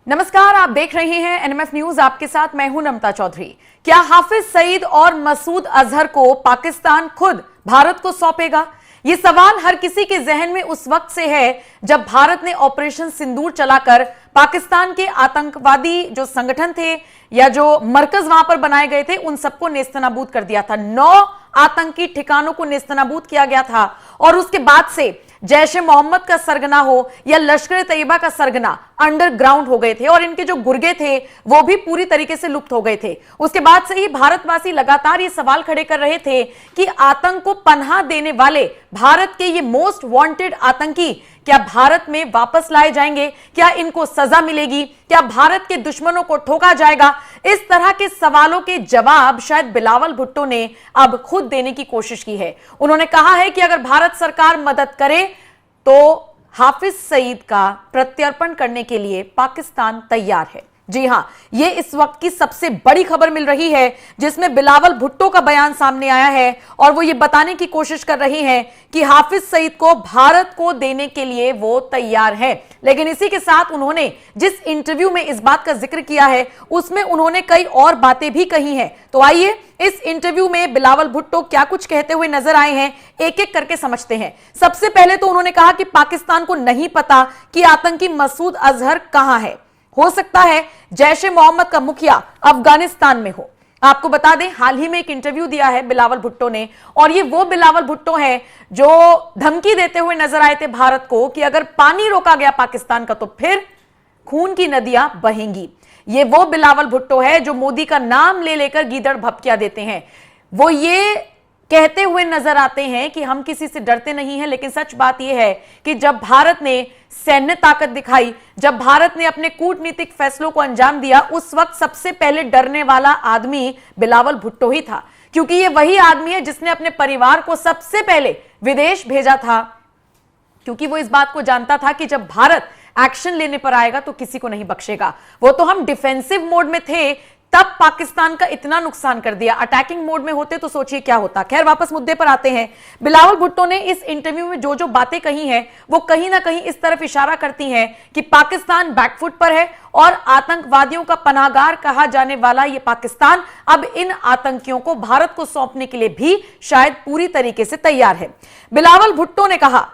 नमस्कार, आप देख रहे हैं एनएमएफ न्यूज। आपके साथ मैं हूं नमता चौधरी। क्या हाफिज सईद और मसूद अजहर को पाकिस्तान खुद भारत को सौंपेगा? यह सवाल हर किसी के जहन में उस वक्त से है जब भारत ने ऑपरेशन सिंदूर चलाकर पाकिस्तान के आतंकवादी जो संगठन थे या जो मरकज वहां पर बनाए गए थे उन सबको नेस्तनाबूद कर दिया था। 9 आतंकी ठिकानों को नेस्तनाबूद किया गया था और उसके बाद से जैश ए मोहम्मद का सरगना हो या लश्कर ए तैयबा का सरगना अंडरग्राउंड हो गए थे और इनके जो गुर्गे थे वो भी पूरी तरीके से लुप्त हो गए थे। उसके बाद से ही भारतवासी लगातार ये सवाल खड़े कर रहे थे कि आतंक को पनाह देने वाले भारत के ये मोस्ट वांटेड आतंकी क्या भारत में वापस लाए जाएंगे? क्या इनको सजा मिलेगी? क्या भारत के दुश्मनों को ठोका जाएगा? इस तरह के सवालों के जवाब शायद बिलावल भुट्टो ने अब खुद देने की कोशिश की है। उन्होंने कहा है कि अगर भारत सरकार मदद करे तो हाफिज सईद का प्रत्यर्पण करने के लिए पाकिस्तान तैयार है। जी हां, यह इस वक्त की सबसे बड़ी खबर मिल रही है जिसमें बिलावल भुट्टो का बयान सामने आया है और वो ये बताने की कोशिश कर रही हैं कि हाफिज सईद को भारत को देने के लिए वो तैयार है। लेकिन इसी के साथ उन्होंने जिस इंटरव्यू में इस बात का जिक्र किया है उसमें उन्होंने कई और बातें भी कही हैं। तो आइए इस इंटरव्यू में बिलावल भुट्टो क्या कुछ कहते हुए नजर आए हैं, एक एक करके समझते हैं। सबसे पहले तो उन्होंने कहा कि पाकिस्तान को नहीं पता कि आतंकी मसूद अजहर कहां है। हो सकता है जैश ए मोहम्मद का मुखिया अफगानिस्तान में हो। आपको बता दें, हाल ही में एक इंटरव्यू दिया है बिलावल भुट्टो ने और ये वो बिलावल भुट्टो है जो धमकी देते हुए नजर आए थे भारत को कि अगर पानी रोका गया पाकिस्तान का तो फिर खून की नदियां बहेंगी। ये वो बिलावल भुट्टो है जो मोदी का नाम ले लेकर गीदड़ भपकिया देते हैं। वो ये कहते हुए नजर आते हैं कि हम किसी से डरते नहीं हैं, लेकिन सच बात यह है कि जब भारत ने सैन्य ताकत दिखाई, जब भारत ने अपने कूटनीतिक फैसलों को अंजाम दिया, उस वक्त सबसे पहले डरने वाला आदमी बिलावल भुट्टो ही था, क्योंकि यह वही आदमी है जिसने अपने परिवार को सबसे पहले विदेश भेजा था, क्योंकि वो इस बात को जानता था कि जब भारत एक्शन लेने पर आएगा तो किसी को नहीं बख्शेगा। वो तो हम डिफेंसिव मोड में थे तब पाकिस्तान का इतना नुकसान कर दिया, अटैकिंग मोड में होते तो सोचिए क्या होता। खैर, वापस मुद्दे पर आते हैं। बिलावल भुट्टो ने इस इंटरव्यू में जो जो बातें कही हैं वो कहीं ना कहीं इस तरफ इशारा करती हैं कि पाकिस्तान बैकफुट पर है और आतंकवादियों का पनाहगार कहा जाने वाला ये पाकिस्तान अब इन आतंकियों को भारत को सौंपने के लिए भी शायद पूरी तरीके से तैयार है। बिलावल भुट्टो ने कहा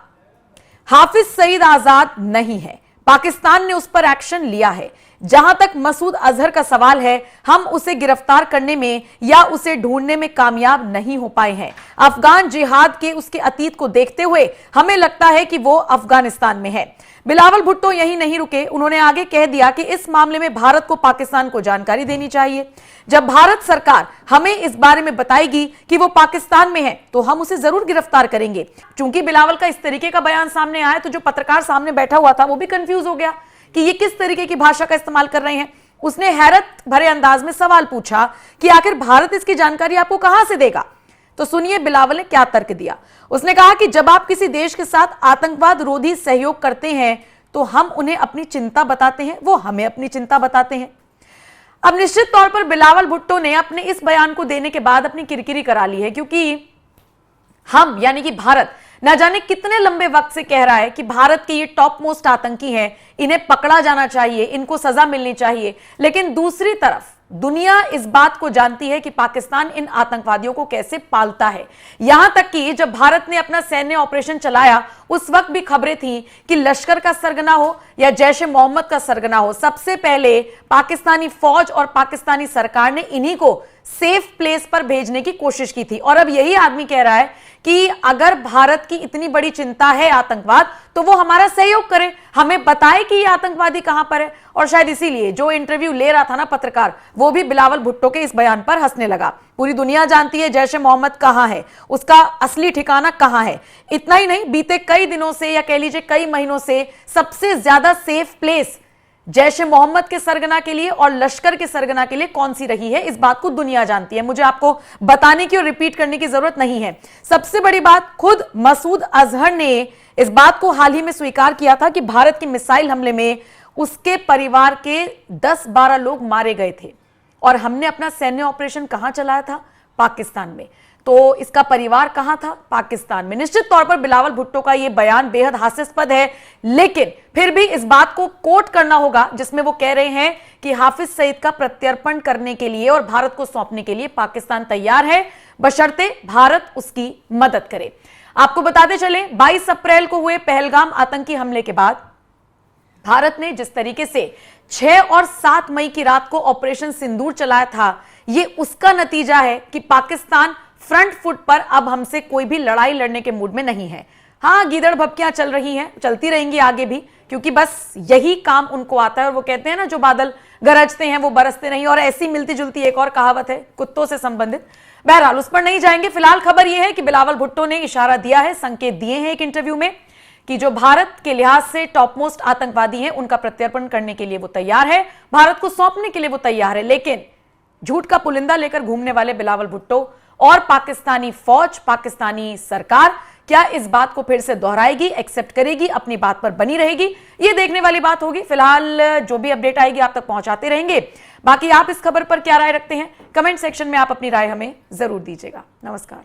हाफिज सईद आजाद नहीं है, पाकिस्तान ने उस पर एक्शन लिया है। जहां तक मसूद अजहर का सवाल है, हम उसे गिरफ्तार करने में या उसे ढूंढने में कामयाब नहीं हो पाए हैं। अफगान जिहाद के उसके अतीत को देखते हुए हमें लगता है कि वो अफगानिस्तान में है। बिलावल भुट्टो यही नहीं रुके, उन्होंने आगे कह दिया कि इस मामले में भारत को पाकिस्तान को जानकारी देनी चाहिए। जब भारत सरकार हमें इस बारे में बताएगी कि वो पाकिस्तान में है तो हम उसे जरूर गिरफ्तार करेंगे। चूंकि बिलावल का इस तरीके का बयान सामने आया तो जो पत्रकार सामने बैठा हुआ था वो भी कंफ्यूज हो गया कि ये किस तरीके की भाषा का इस्तेमाल कर रहे हैं। उसने हैरत भरे अंदाज में सवाल पूछा कि आखिर भारत इसकी जानकारी आपको कहां से देगा। तो सुनिए बिलावल ने क्या तर्क दिया। उसने कहा कि जब आप किसी देश के साथ आतंकवाद रोधी सहयोग करते हैं तो हम उन्हें अपनी चिंता बताते हैं, वो हमें अपनी चिंता बताते हैं। अब निश्चित तौर पर बिलावल भुट्टो ने अपने इस बयान को देने के बाद अपनी किरकिरी करा ली है, क्योंकि हम यानी कि भारत न जाने कितने लंबे वक्त से कह रहा है कि भारत के ये टॉप मोस्ट आतंकी हैं, इन्हें पकड़ा जाना चाहिए, इनको सजा मिलनी चाहिए। लेकिन दूसरी तरफ दुनिया इस बात को जानती है कि पाकिस्तान इन आतंकवादियों को कैसे पालता है। यहां तक कि जब भारत ने अपना सैन्य ऑपरेशन चलाया उस वक्त भी खबरें थी कि लश्कर का सरगना हो या जैश ए मोहम्मद का सरगना हो, सबसे पहले पाकिस्तानी फौज और पाकिस्तानी सरकार ने इन्हीं को सेफ प्लेस पर भेजने की कोशिश की थी। और अब यही आदमी कह रहा है कि अगर भारत की इतनी बड़ी चिंता है आतंकवाद तो वो हमारा सहयोग करे, हमें बताए कि ये आतंकवादी कहां पर है। और शायद इसीलिए जो इंटरव्यू ले रहा था ना पत्रकार, वो भी बिलावल भुट्टो के इस बयान पर हंसने लगा। पूरी दुनिया जानती है जैश ए मोहम्मद कहां है, उसका असली ठिकाना कहां है। इतना ही नहीं, बीते कई दिनों से या कह लीजिए कई महीनों से सबसे ज्यादा सेफ प्लेस जैश ए मोहम्मद के सरगना के लिए और लश्कर के सरगना के लिए कौन सी रही है, इस बात को दुनिया जानती है। मुझे आपको बताने की और रिपीट करने की जरूरत नहीं है। सबसे बड़ी बात, खुद मसूद अजहर ने इस बात को हाल ही में स्वीकार किया था कि भारत के मिसाइल हमले में उसके परिवार के 10-12 लोग मारे गए थे और हमने अपना सैन्य ऑपरेशन कहां चलाया था? पाकिस्तान में। तो इसका परिवार कहां था? पाकिस्तान में। निश्चित तौर पर बिलावल भुट्टो का यह बयान बेहद हास्यास्पद है, लेकिन फिर भी इस बात को कोट करना होगा जिसमें वो कह रहे हैं कि हाफिज सईद का प्रत्यर्पण करने के लिए और भारत को सौंपने के लिए पाकिस्तान तैयार है, बशर्ते भारत उसकी मदद करे। आपको बताते चले, 22 अप्रैल को हुए पहलगाम आतंकी हमले के बाद भारत ने जिस तरीके से 6 और 7 मई की रात को ऑपरेशन सिंदूर चलाया था, यह उसका नतीजा है कि पाकिस्तान फ्रंट फुट पर अब हमसे कोई भी लड़ाई लड़ने के मूड में नहीं है। हां, गीदड़ भपकियां चल रही हैं, चलती रहेंगी आगे भी, क्योंकि बस यही काम उनको आता है। और वो कहते हैं ना, जो बादल गरजते हैं वो बरसते नहीं, और ऐसी मिलती जुलती एक और कहावत है कुत्तों से संबंधित। बहरहाल उस पर नहीं जाएंगे। फिलहाल खबर यह है कि बिलावल भुट्टो ने इशारा दिया है, संकेत दिए हैं एक इंटरव्यू में, कि जो भारत के लिहाज से टॉप मोस्ट आतंकवादी हैं उनका प्रत्यर्पण करने के लिए वो तैयार है, भारत को सौंपने के लिए वो तैयार है। लेकिन झूठ का पुलिंदा लेकर घूमने वाले बिलावल भुट्टो और पाकिस्तानी फौज, पाकिस्तानी सरकार क्या इस बात को फिर से दोहराएगी, एक्सेप्ट करेगी, अपनी बात पर बनी रहेगी? ये देखने वाली बात होगी। फिलहाल जो भी अपडेट आएगी आप तक पहुंचाते रहेंगे। बाकी आप इस खबर पर क्या राय रखते हैं? कमेंट सेक्शन में आप अपनी राय हमें जरूर दीजिएगा। नमस्कार।